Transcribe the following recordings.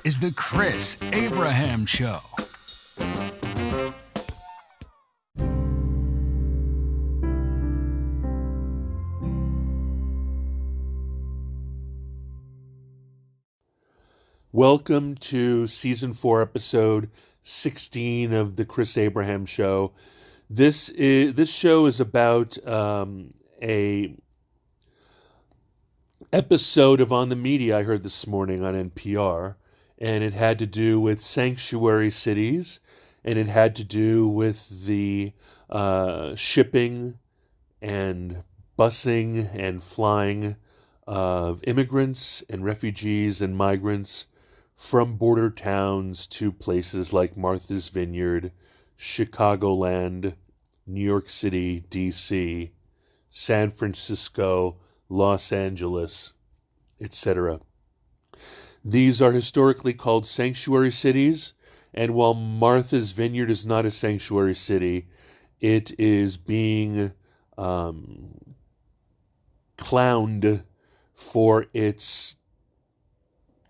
is The Chris Abraham Show. Welcome to Season 4, Episode 16 of The Chris Abraham Show. This show is about a episode of On the Media I heard this morning on NPR, and it had to do with sanctuary cities, and it had to do with the shipping and busing and flying of immigrants and refugees and migrants from border towns to places like Martha's Vineyard, Chicagoland, New York City, D.C., San Francisco, Los Angeles, etc. These are historically called sanctuary cities, and while Martha's Vineyard is not a sanctuary city, it is being clowned for its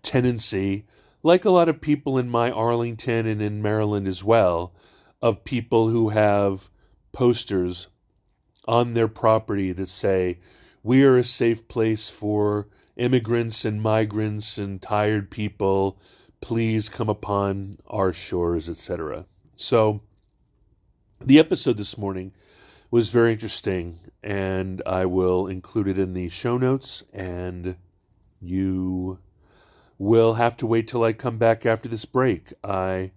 tendency, like a lot of people in my Arlington and in Maryland as well, of people who have posters on their property that say, "We are a safe place for immigrants and migrants and tired people. Please come upon our shores," etc. So the episode this morning was very interesting, and I will include it in the show notes, and you will have to wait till I come back after this break. I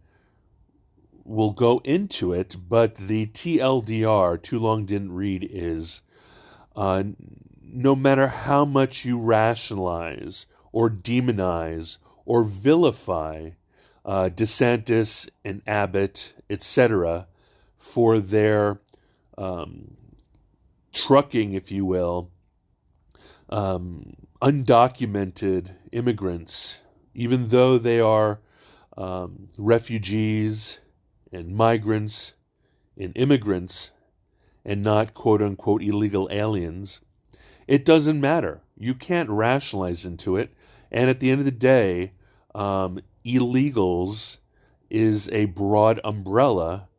will go into it, but the TLDR, too long didn't read, is no matter how much you rationalize or demonize or vilify DeSantis and Abbott, etc., for their trucking, if you will, undocumented immigrants, even though they are refugees and migrants and immigrants and not quote-unquote illegal aliens, it doesn't matter. You can't rationalize into it. And at the end of the day, illegals is a broad umbrella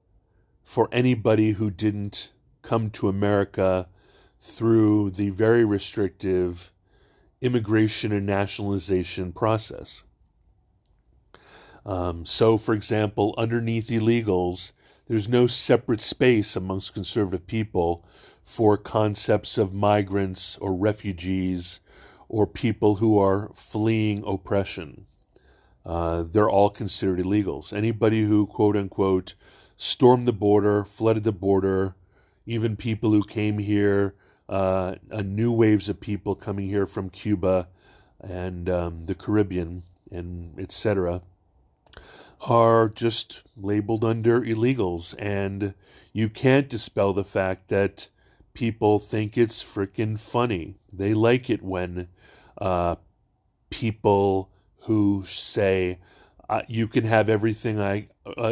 for anybody who didn't come to America through the very restrictive immigration and nationalization process. So, for example, underneath illegals, there's no separate space amongst conservative people for concepts of migrants or refugees or people who are fleeing oppression. They're all considered illegals. Anybody who, quote-unquote, stormed the border, flooded the border, even people who came here, new waves of people coming here from Cuba and the Caribbean, and etc., are just labeled under illegals. And you can't dispel the fact that people think it's freaking funny. They like it when people who say, you can have everything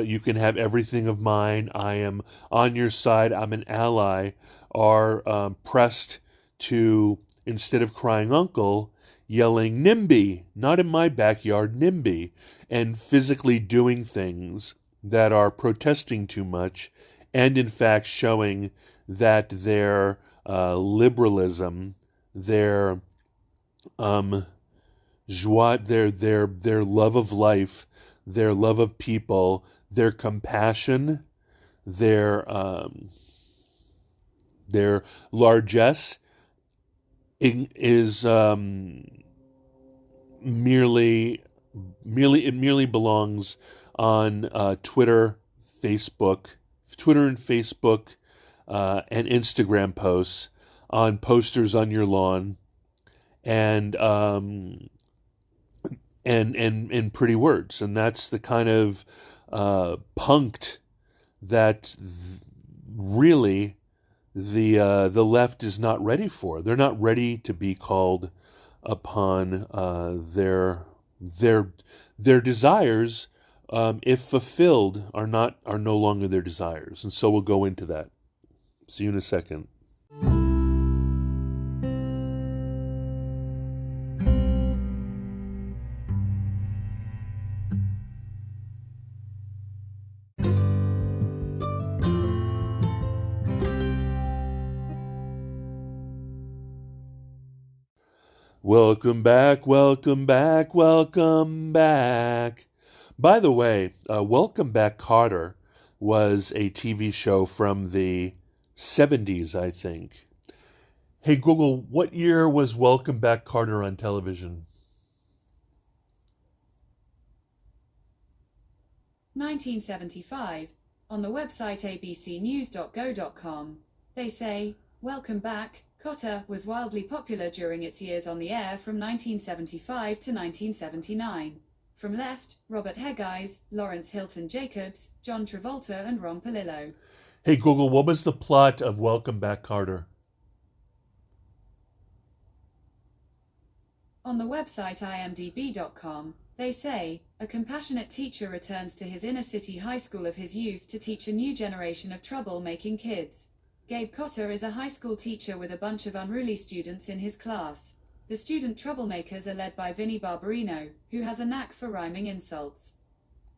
you can have everything of mine, I am on your side, I'm an ally, are pressed to, instead of crying uncle, yelling NIMBY, not in my backyard, NIMBY, and physically doing things that are protesting too much, and in fact showing that their liberalism, their joie, their love of life, their love of people, their compassion, their largesse is merely belongs on Twitter and Facebook and Instagram posts, on posters on your lawn, and pretty words. And that's the kind of punked that really the left is not ready for. They're not ready to be called upon their desires, if fulfilled, are no longer their desires. And so we'll go into that. See you in a second. Welcome back, welcome back, welcome back. By the way, Welcome Back Kotter was a TV show from the 70s, I think. Hey Google, what year was Welcome Back Kotter on television? 1975. On the website abcnews.go.com, they say, Welcome Back, Kotter was wildly popular during its years on the air from 1975 to 1979. From left, Robert Haggis, Lawrence Hilton Jacobs, John Travolta and Ron Palillo. Hey Google, what was the plot of Welcome Back Kotter? On the website imdb.com, they say, a compassionate teacher returns to his inner city high school of his youth to teach a new generation of trouble-making kids. Gabe Kotter is a high school teacher with a bunch of unruly students in his class. The student troublemakers are led by Vinny Barbarino, who has a knack for rhyming insults.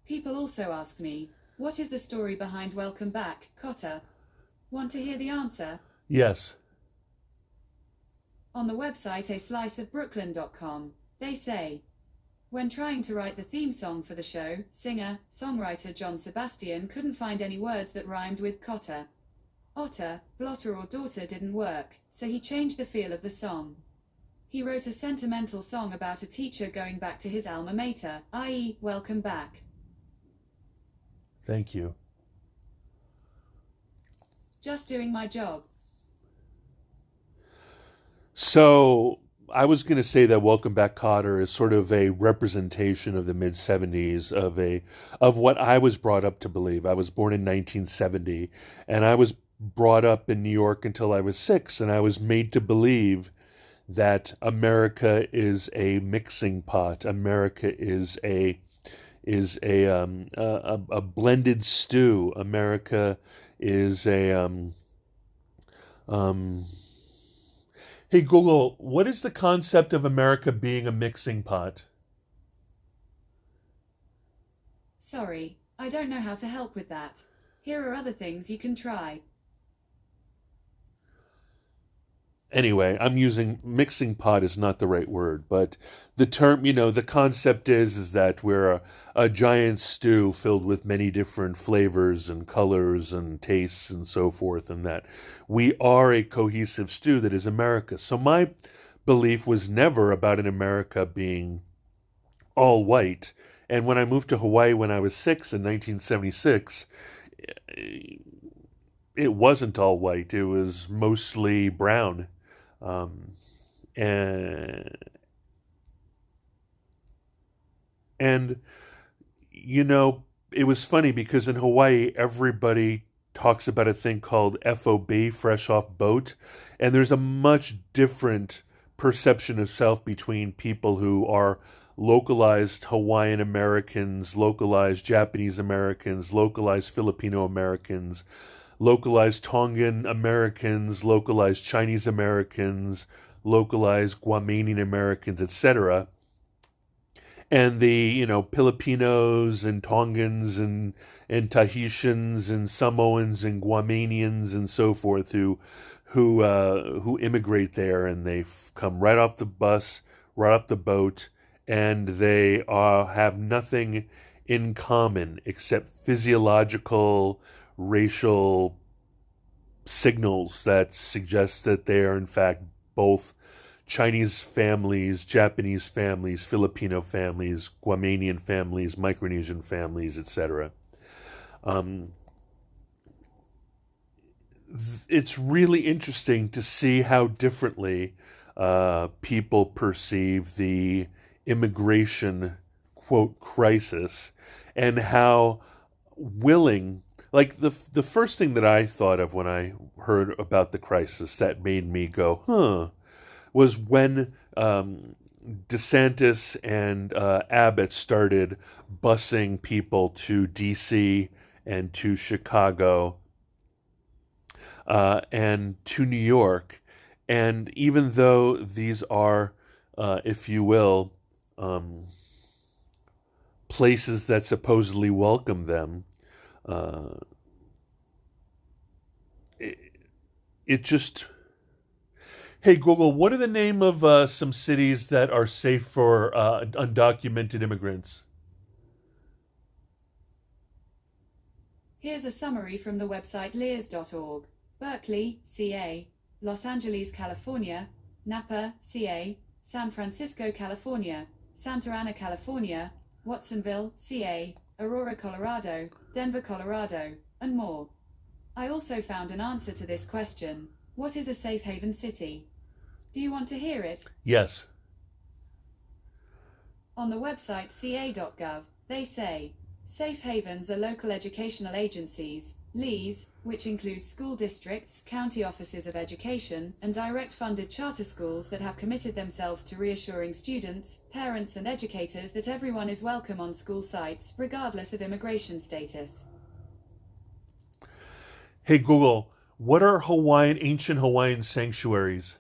People also ask me, what is the story behind Welcome Back, Kotter? Want to hear the answer? Yes. On the website asliceofbrooklyn.com, they say, when trying to write the theme song for the show, singer-songwriter John Sebastian couldn't find any words that rhymed with Kotter. Otter, blotter or daughter didn't work, so he changed the feel of the song. He wrote a sentimental song about a teacher going back to his alma mater, i.e., Welcome Back. Thank you. Just doing my job. So, I was going to say that Welcome Back Kotter is sort of a representation of the mid-70s of what I was brought up to believe. I was born in 1970, and I was brought up in New York until I was 6, and I was made to believe that America is a mixing pot. America is a blended stew. America is a Hey Google, what is the concept of America being a mixing pot? Sorry, I don't know how to help with that. Here are other things you can try. Anyway, I'm using mixing pot is not the right word, but the term, the concept is that we're a giant stew filled with many different flavors and colors and tastes and so forth, and that we are a cohesive stew that is America. So my belief was never about an America being all white. And when I moved to Hawaii when I was 6 in 1976, it wasn't all white. It was mostly brown. And it was funny because in Hawaii, everybody talks about a thing called FOB, fresh off boat, and there's a much different perception of self between people who are localized Hawaiian Americans, localized Japanese Americans, localized Filipino Americans, localized Tongan Americans, localized Chinese Americans, localized Guamanian Americans, etc. And the, Filipinos and Tongans and Tahitians and Samoans and Guamanians and so forth who immigrate there, and they come right off the bus, right off the boat, and they have nothing in common except physiological racial signals that suggest that they are in fact both Chinese families, Japanese families, Filipino families, Guamanian families, Micronesian families, etc. It's really interesting to see how differently people perceive the immigration, quote, crisis, and how willing. Like the first thing that I thought of when I heard about the crisis that made me go, was when DeSantis and Abbott started busing people to D.C. and to Chicago and to New York. And even though these are, if you will, places that supposedly welcome them, Hey Google, what are the name of some cities that are safe for undocumented immigrants? Here's a summary from the website lears.org. Berkeley, CA, Los Angeles, California, Napa, CA, San Francisco, California, Santa Ana, California, Watsonville, CA, Aurora, Colorado, Denver, Colorado, and more. I also found an answer to this question. What is a safe haven city? Do you want to hear it? Yes. On the website ca.gov, they say, safe havens are local educational agencies, LEAs, which include school districts, county offices of education, and direct funded charter schools that have committed themselves to reassuring students, parents, and educators that everyone is welcome on school sites, regardless of immigration status. Hey Google, what are ancient Hawaiian sanctuaries?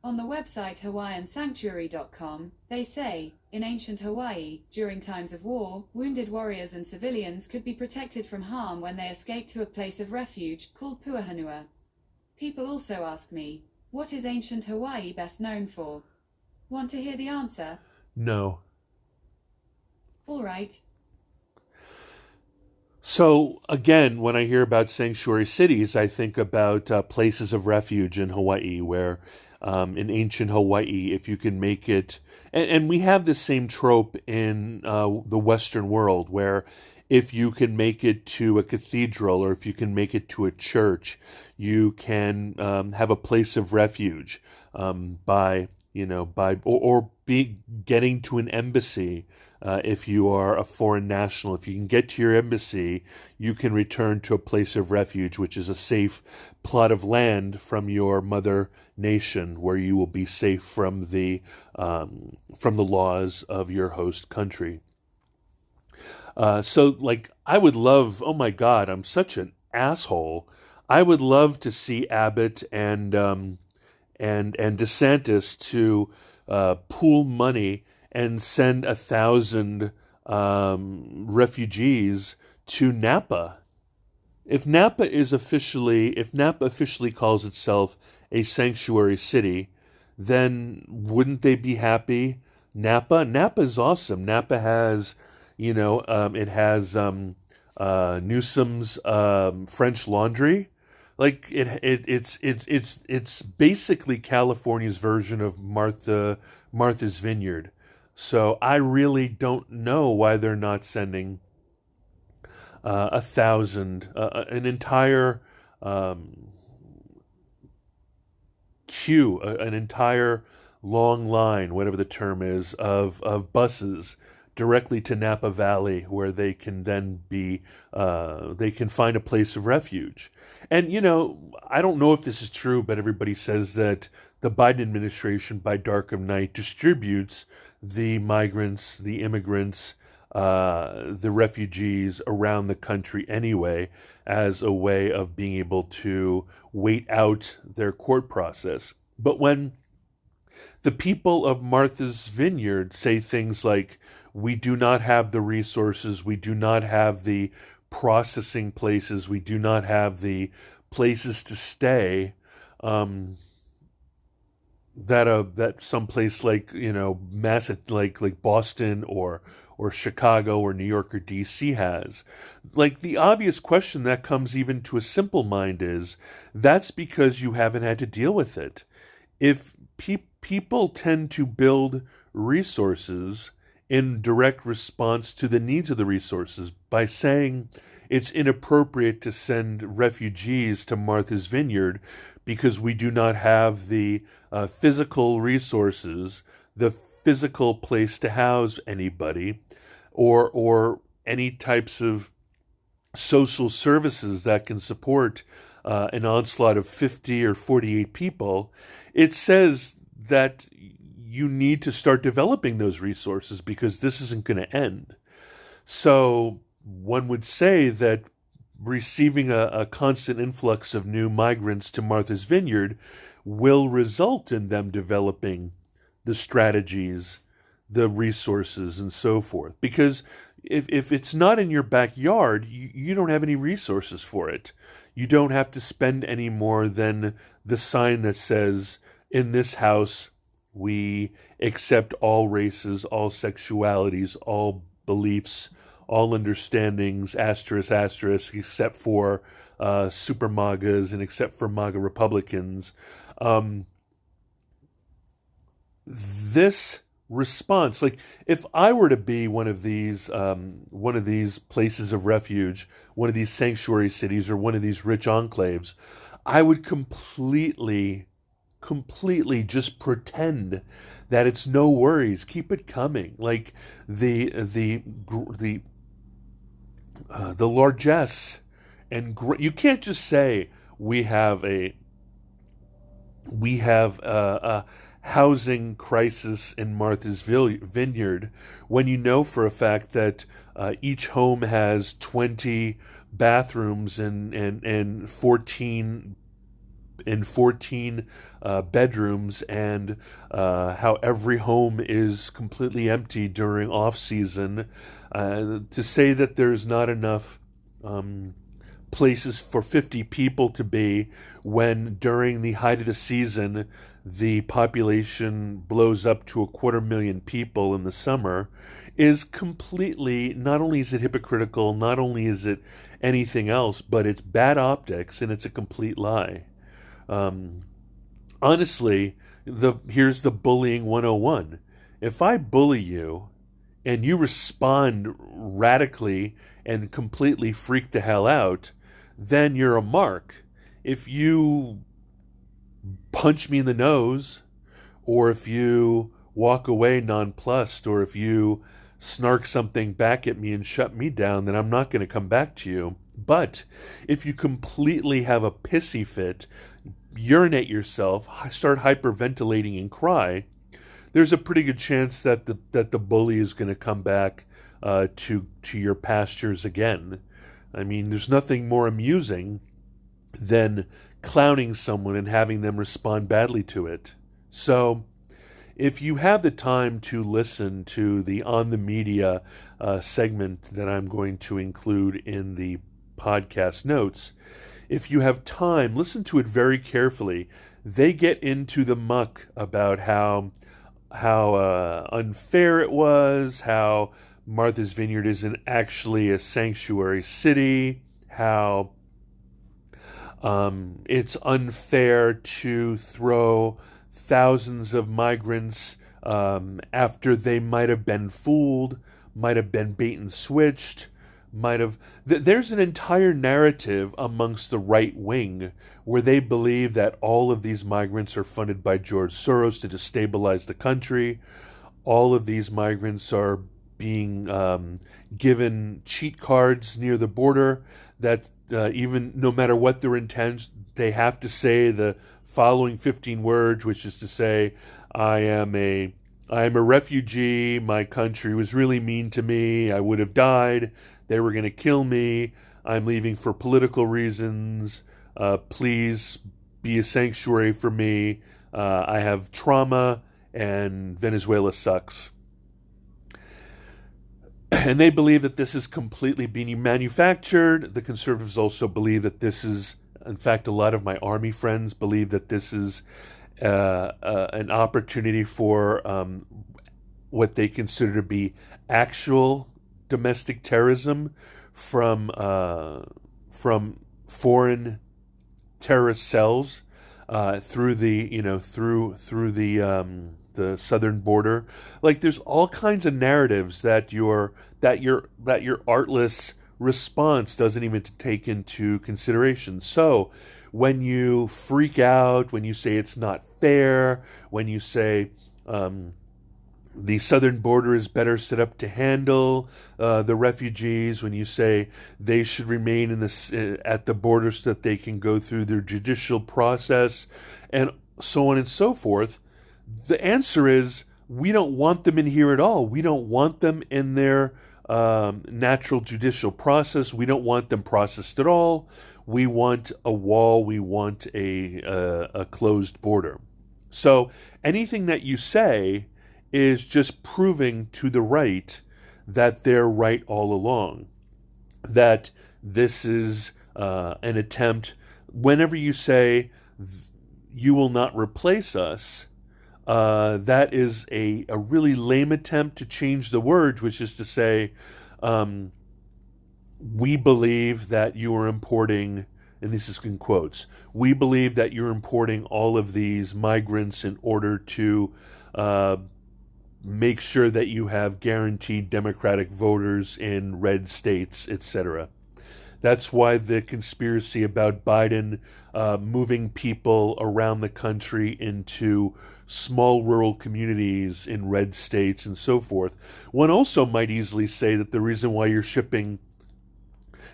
On the website hawaiiansanctuary.com, they say, in ancient Hawaii, during times of war, wounded warriors and civilians could be protected from harm when they escaped to a place of refuge called Puahanua. People also ask me, what is ancient Hawaii best known for? Want to hear the answer? No. All right. So again, when I hear about sanctuary cities, I think about places of refuge in Hawaii where in ancient Hawaii, if you can make it, and we have this same trope in the Western world where if you can make it to a cathedral or if you can make it to a church, you can have a place of refuge by getting to an embassy. If you are a foreign national, if you can get to your embassy, you can return to a place of refuge, which is a safe plot of land from your mother nation, where you will be safe from the laws of your host country. So, I would love. Oh my God, I'm such an asshole. I would love to see Abbott and DeSantis to pool money and send 1,000 refugees to Napa. If Napa officially calls itself a sanctuary city, then wouldn't they be happy? Napa is awesome. Napa has, it has Newsom's French Laundry. It's basically California's version of Martha's Vineyard. So I really don't know why they're not sending 1,000, an entire queue, an entire long line, whatever the term is, of buses directly to Napa Valley, where they can then they can find a place of refuge. And, I don't know if this is true, but everybody says that the Biden administration, by dark of night, distributes the migrants, the immigrants, the refugees around the country anyway, as a way of being able to wait out their court process. But when the people of Martha's Vineyard say things like, we do not have the resources, we do not have the processing places, we do not have the places to stay, that someplace like like Boston or Chicago or New York or DC has. The obvious question that comes even to a simple mind is, that's because you haven't had to deal with it. If people tend to build resources in direct response to the needs of the resources by saying it's inappropriate to send refugees to Martha's Vineyard because we do not have the physical resources, the physical place to house anybody, or any types of social services that can support an onslaught of 50 or 48 people. It says that you need to start developing those resources because this isn't going to end. So one would say that receiving a constant influx of new migrants to Martha's Vineyard will result in them developing the strategies, the resources, and so forth. Because if it's not in your backyard, you don't have any resources for it. you don't have to spend any more than the sign that says, in this house, we accept all races, all sexualities, all beliefs, all understandings, asterisk, asterisk, except for super MAGAs and except for MAGA Republicans. This response, like if I were to be one of these places of refuge, one of these sanctuary cities, or one of these rich enclaves, I would completely just pretend that it's no worries. Keep it coming. Like the largesse and you can't just say we have a housing crisis in Martha's Vineyard when you know for a fact that each home has 20 bathrooms and 14 bedrooms, and how every home is completely empty during off season. To say that there's not enough places for 50 people to be when during the height of the season the population blows up to 250,000 people in the summer is completely, not only is it hypocritical, not only is it anything else, but it's bad optics and it's a complete lie. Honestly, here's the bullying 101. If I bully you and you respond radically and completely freak the hell out, then you're a mark. If you punch me in the nose, or if you walk away nonplussed, or if you snark something back at me and shut me down, then I'm not going to come back to you. But if you completely have a pissy fit, urinate yourself, start hyperventilating and cry, there's a pretty good chance that the bully is going to come back to your pastures again. I mean, there's nothing more amusing than clowning someone and having them respond badly to it. So if you have the time to listen to the On the Media segment that I'm going to include in the podcast notes, if you have time, listen to it very carefully. They get into the muck about how unfair it was, how Martha's Vineyard isn't actually a sanctuary city, how it's unfair to throw thousands of migrants after they might have been fooled, might have been bait and switched, there's an entire narrative amongst the right wing where they believe that all of these migrants are funded by George Soros to destabilize the country. All of these migrants are being given cheat cards near the border that even no matter what their intent, they have to say the following 15 words, which is to say, I am a refugee, my country was really mean to me, I would have died, they were going to kill me, I'm leaving for political reasons, please be a sanctuary for me, I have trauma, and Venezuela sucks. And they believe that this is completely being manufactured. The conservatives also believe that this is, in fact, a lot of my army friends believe that this is an opportunity for what they consider to be actual domestic terrorism from foreign terrorist cells through the southern border. Like, there's all kinds of narratives that your artless response doesn't even take into consideration. So when you freak out, when you say it's not fair, when you say the southern border is better set up to handle the refugees, when you say they should remain at the border so that they can go through their judicial process, and so on and so forth, the answer is we don't want them in here at all. We don't want them in their natural judicial process. We don't want them processed at all. We want a wall. We want a closed border. So anything that you say is just proving to the right that they're right all along, that this is an attempt. Whenever you say, you will not replace us, that is a really lame attempt to change the words, which is to say, we believe that you are importing, and this is in quotes, we believe that you're importing all of these migrants in order to make sure that you have guaranteed Democratic voters in red states, etc. That's why the conspiracy about Biden moving people around the country into small rural communities in red states and so forth. One also might easily say that the reason why you're shipping,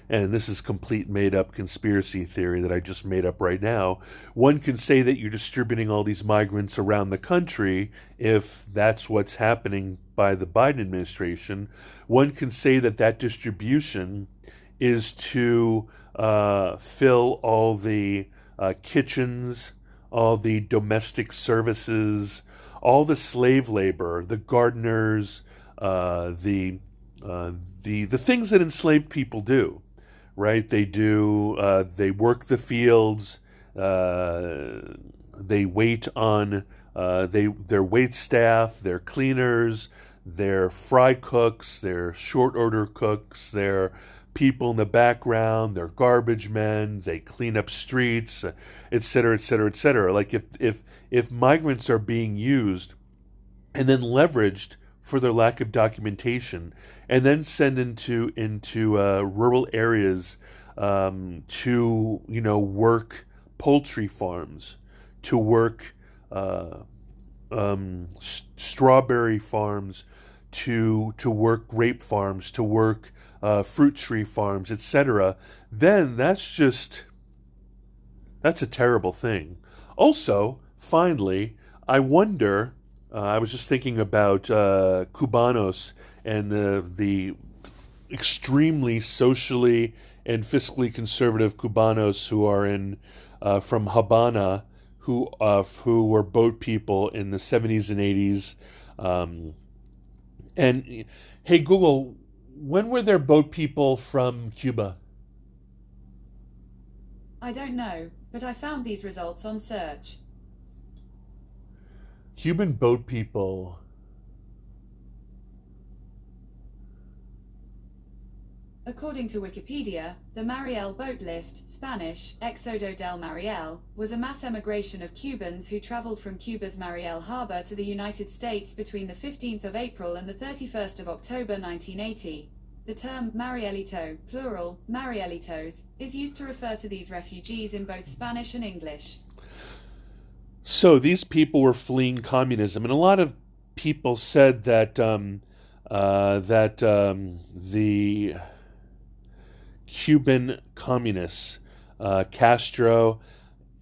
and this is complete made-up conspiracy theory that I just made up right now, one can say that you're distributing all these migrants around the country, if that's what's happening by the Biden administration. One can say that that distribution is to fill all the kitchens, all the domestic services, all the slave labor, the gardeners, the things that enslaved people do. Right? They do. They work the fields. They wait on. Their wait staff. They're cleaners. They're fry cooks. They're short order cooks. They're people in the background. They're garbage men. They clean up streets, et cetera, et cetera, et cetera. Like if migrants are being used and then leveraged for their lack of documentation, and then send into rural areas to work poultry farms, to work strawberry farms, to work grape farms, to work fruit tree farms, etc. Then that's a terrible thing. Also, finally, I wonder. I was just thinking about Cubanos and the extremely socially and fiscally conservative Cubanos who are from Habana, who were boat people in the 70s and 80s. And hey, Google, when were there boat people from Cuba? I don't know, but I found these results on search. Cuban boat people. According to Wikipedia, the Mariel boat lift, Spanish, Éxodo del Mariel, was a mass emigration of Cubans who traveled from Cuba's Mariel harbor to the United States between the 15th of April and the 31st of October 1980. The term Marielito, plural, Marielitos, is used to refer to these refugees in both Spanish and English. So these people were fleeing communism, and a lot of people said that the Cuban communists, Castro,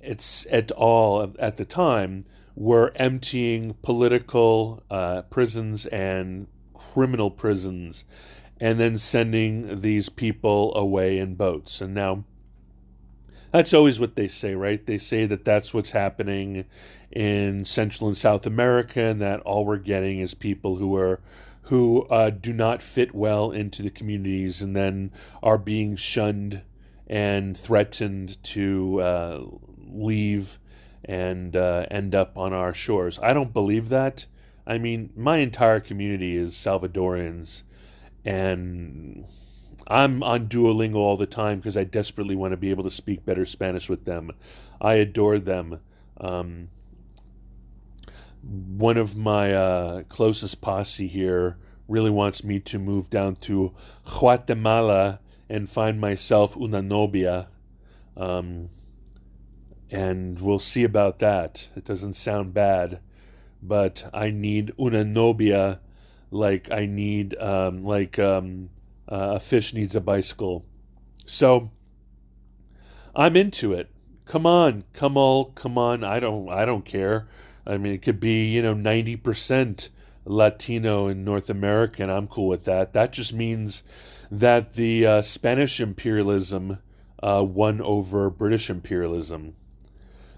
et al. At the time, were emptying political prisons and criminal prisons, and then sending these people away in boats. And now, that's always what they say, right? They say that that's what's happening in Central and South America, and that all we're getting is people who do not fit well into the communities, and then are being shunned and threatened to leave and end up on our shores. I don't believe that. I mean, my entire community is Salvadorians, and I'm on Duolingo all the time because I desperately want to be able to speak better Spanish with them. I adore them. One of my closest posse here really wants me to move down to Guatemala and find myself una novia. And we'll see about that. It doesn't sound bad, but I need una novia like I need a fish needs a bicycle. So I'm into it. Come on. I don't care. I mean, it could be 90% Latino in North America, and I'm cool with that. That just means that the Spanish imperialism won over British imperialism.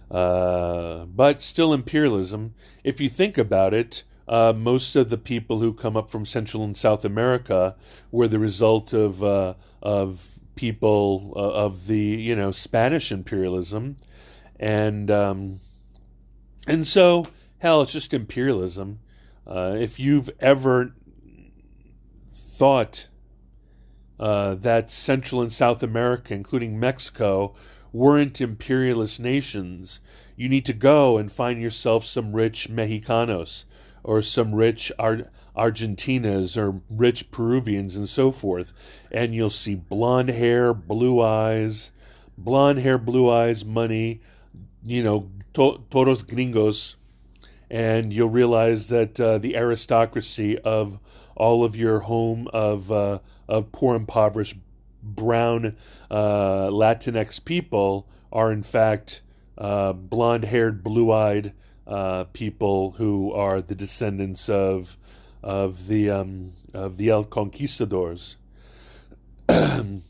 But still imperialism. If you think about it, most of the people who come up from Central and South America were the result of people of the, Spanish imperialism. And so, hell, it's just imperialism. If you've ever thought that Central and South America, including Mexico, weren't imperialist nations, you need to go and find yourself some rich Mexicanos or some rich Argentinas or rich Peruvians and so forth, and you'll see blonde hair, blue eyes, money, todos gringos, and you'll realize that the aristocracy of all of your home of poor, impoverished, brown Latinx people are in fact blonde-haired, blue-eyed people who are the descendants of the El Conquistadors, and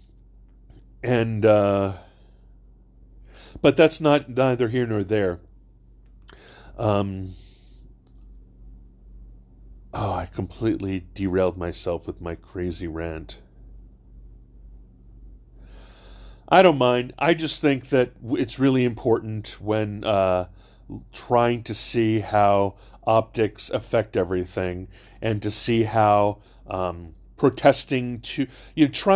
but that's neither here nor there. I completely derailed myself with my crazy rant. I don't mind. I just think that it's really important when trying to see how optics affect everything, and to see how protesting to if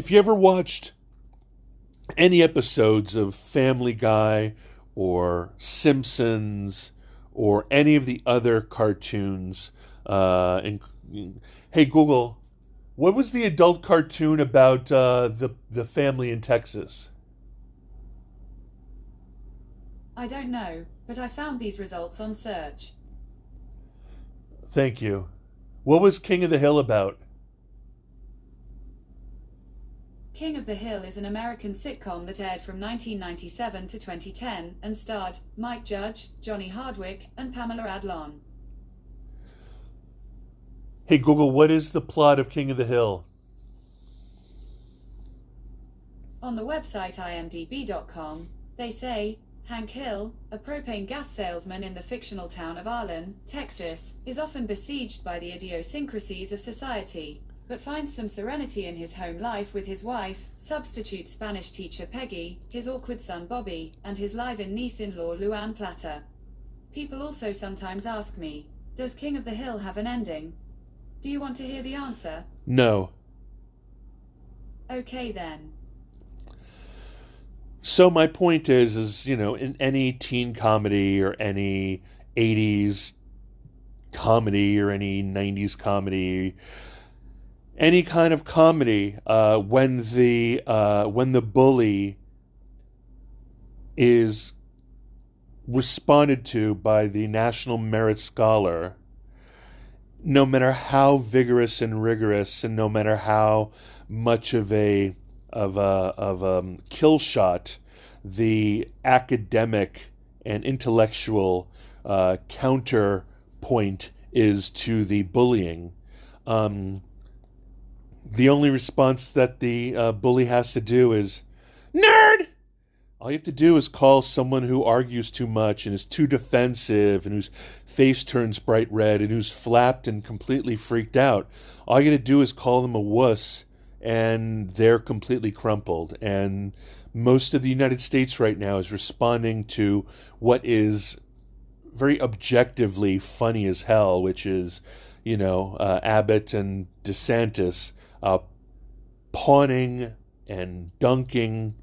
you ever watched any episodes of Family Guy or Simpsons or any of the other cartoons, hey Google, what was the adult cartoon about the family in Texas? I don't know, but I found these results on search. Thank you. What was King of the Hill about? King of the Hill is an American sitcom that aired from 1997 to 2010 and starred Mike Judge, Johnny Hardwick, and Pamela Adlon. Hey Google, what is the plot of King of the Hill? On the website imdb.com, they say, Hank Hill, a propane gas salesman in the fictional town of Arlen, Texas, is often besieged by the idiosyncrasies of society, but finds some serenity in his home life with his wife, substitute Spanish teacher Peggy, his awkward son Bobby, and his live-in niece-in-law Luann Platter. People also sometimes ask me, does King of the Hill have an ending? Do you want to hear the answer? No. Okay then. So my point is, in any teen comedy or any 80s comedy or any 90s comedy, any kind of comedy, when the bully is responded to by the National Merit Scholar, no matter how vigorous and rigorous, and no matter how much of a kill shot the academic and intellectual counterpoint is to the bullying, the only response that the bully has to do is, nerd! All you have to do is call someone who argues too much and is too defensive and whose face turns bright red and who's flapped and completely freaked out. All you got to do is call them a wuss, and they're completely crumpled. And most of the United States right now is responding to what is very objectively funny as hell, which is, Abbott and DeSantis pawning and dunking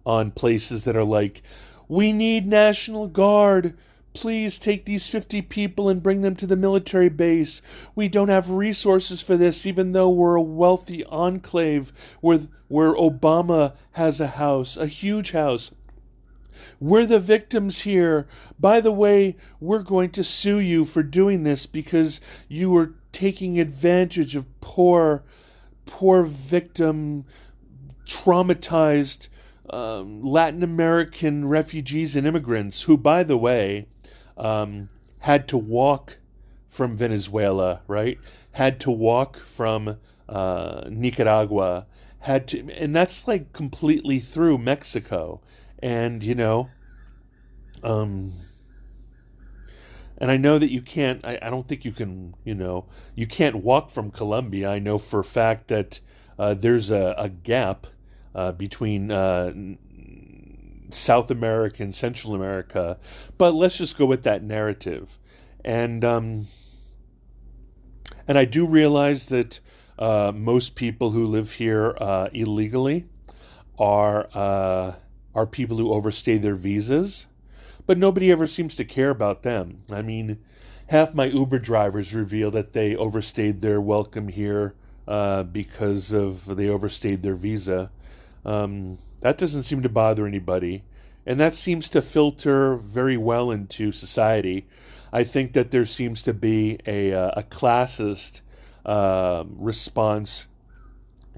on places that are like, we need National Guard. Please take these 50 people and bring them to the military base. We don't have resources for this, even though we're a wealthy enclave where Obama has a house, a huge house. We're the victims here. By the way, we're going to sue you for doing this because you were taking advantage of poor victim, traumatized Latin American refugees and immigrants who, by the way, had to walk from Venezuela, right? Had to walk from Nicaragua, and that's like completely through Mexico. And, And I know that you can't, I don't think you can, you can't walk from Colombia. I know for a fact that there's a gap between South America and Central America. But let's just go with that narrative. And I do realize that most people who live here illegally are people who overstay their visas. But nobody ever seems to care about them. I mean, half my Uber drivers reveal that they overstayed their welcome here because they overstayed their visa. That doesn't seem to bother anybody. And that seems to filter very well into society. I think that there seems to be a classist response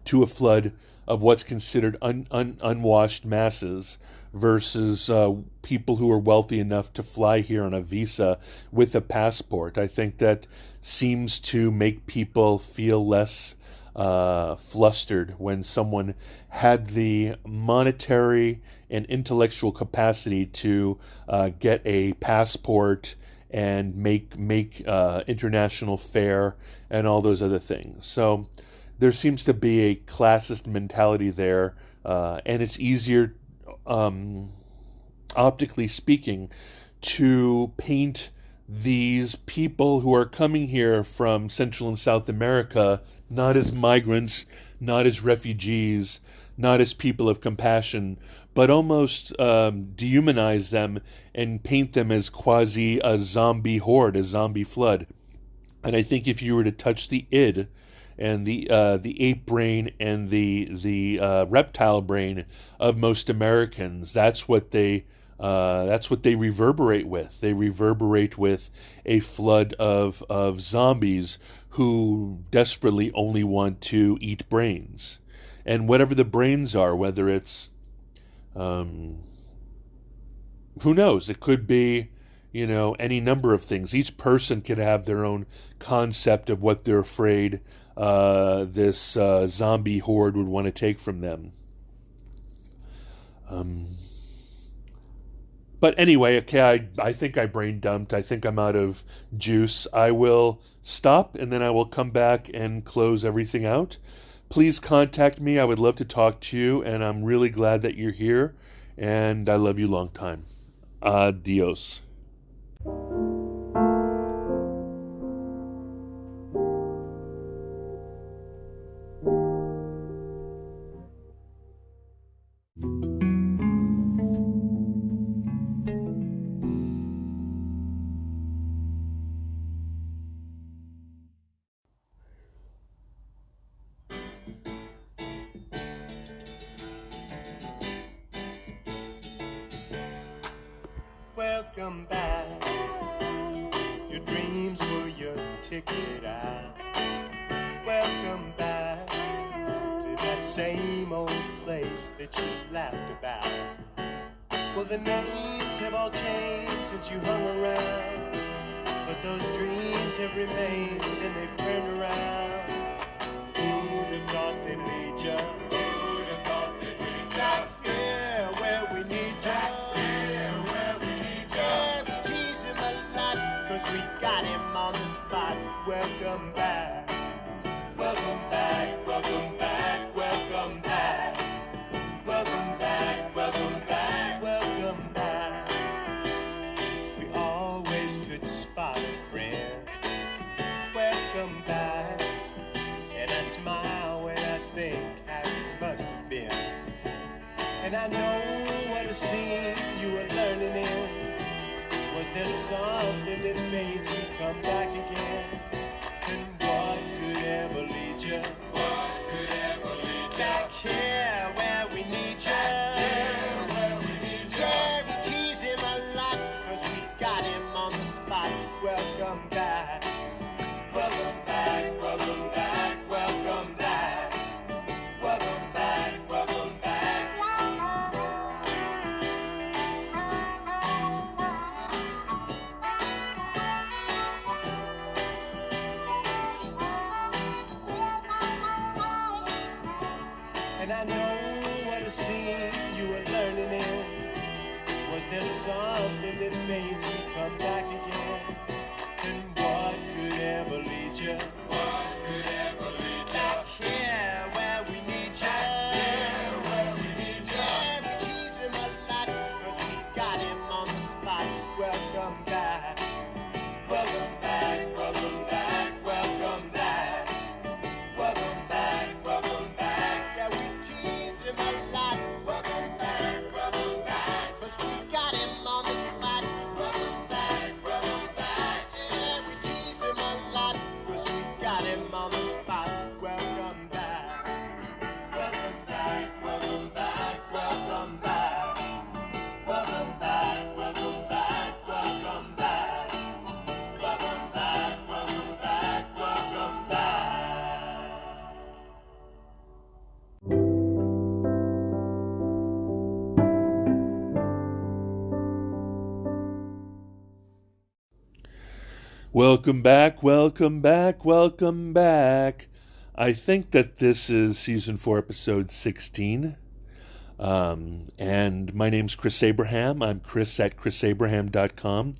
to a flood of what's considered unwashed masses versus people who are wealthy enough to fly here on a visa with a passport. I think that seems to make people feel less flustered when someone had the monetary and intellectual capacity to get a passport and make international fare and all those other things. So there seems to be a classist mentality there, and it's easier, optically speaking, to paint these people who are coming here from Central and South America not as migrants, not as refugees, not as people of compassion, but almost dehumanize them and paint them as quasi a zombie horde, a zombie flood. And I think if you were to touch the id and the ape brain and the reptile brain of most Americans, that's what they reverberate with. They reverberate with a flood of zombies who desperately only want to eat brains. And whatever the brains are, whether it's who knows, it could be any number of things. Each person could have their own concept of what they're afraid this zombie horde would want to take from them. But anyway, okay, I think I brain dumped. I think I'm out of juice. I will stop, and then I will come back and close everything out. Please contact me. I would love to talk to you, and I'm really glad that you're here, and I love you long time. Adios. Welcome back. Your dreams were your ticket out. Welcome back to that same old place that you laughed about. Well, the names have all changed since you hung around, but those dreams have remained and they've turned around. Who'd have thought they'd lead you? Who'd have thought they'd lead you? Back here where we need you. We got him on the spot. Welcome back. Welcome back. Welcome back. Welcome back. Welcome back. Welcome back. Welcome back. We always could spot a friend. Welcome back. And I smile when I think how you must have been. And I know what a scene you were learning in. Was there something that made you come back again? And what could ever lead you? What could ever lead you? Back here where we need you. Back here where we need you. Yeah, we tease him a lot, 'cause we got him on the spot. Welcome back. Welcome back. Welcome back. Welcome back. Welcome back. Welcome back. And I know what a scene you were learning in. Was there something that made you come back again? Welcome back, welcome back, welcome back. I think that this is season 4, episode 16. And my name's Chris Abraham. I'm Chris at chrisabraham.com.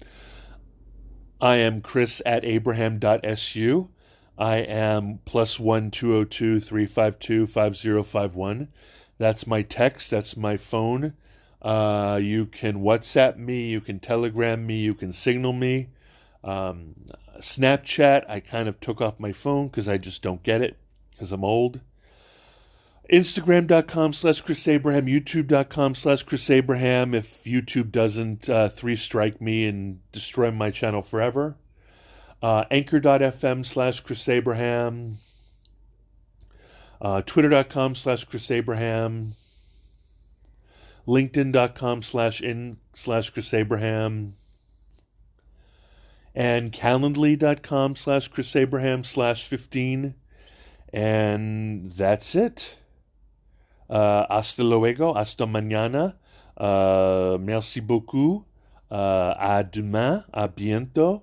I am Chris at abraham.su. I am +1 202 352 5051. That's my text. That's my phone. You can WhatsApp me. You can Telegram me. You can Signal me. Snapchat, I kind of took off my phone because I just don't get it because I'm old. Instagram.com/Chris Abraham. YouTube.com/Chris Abraham. If YouTube doesn't 3-strike me and destroy my channel forever. Anchor.fm/Chris Abraham. Twitter.com/Chris Abraham. LinkedIn.com/Chris Abraham. And Calendly.com/Chris Abraham/15. And that's it. Hasta luego. Hasta mañana. Merci beaucoup. À demain. À bientôt.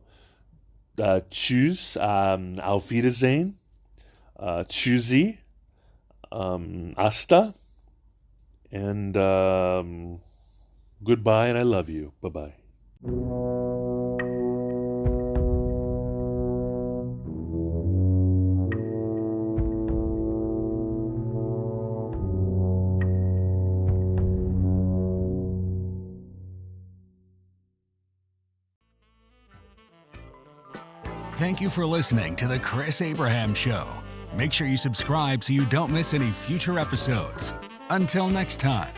Tschüss. Auf Wiedersehen. Tschüssi. Hasta. And goodbye, and I love you. Bye-bye. Thank you for listening to The Chris Abraham Show. Make sure you subscribe so you don't miss any future episodes. Until next time.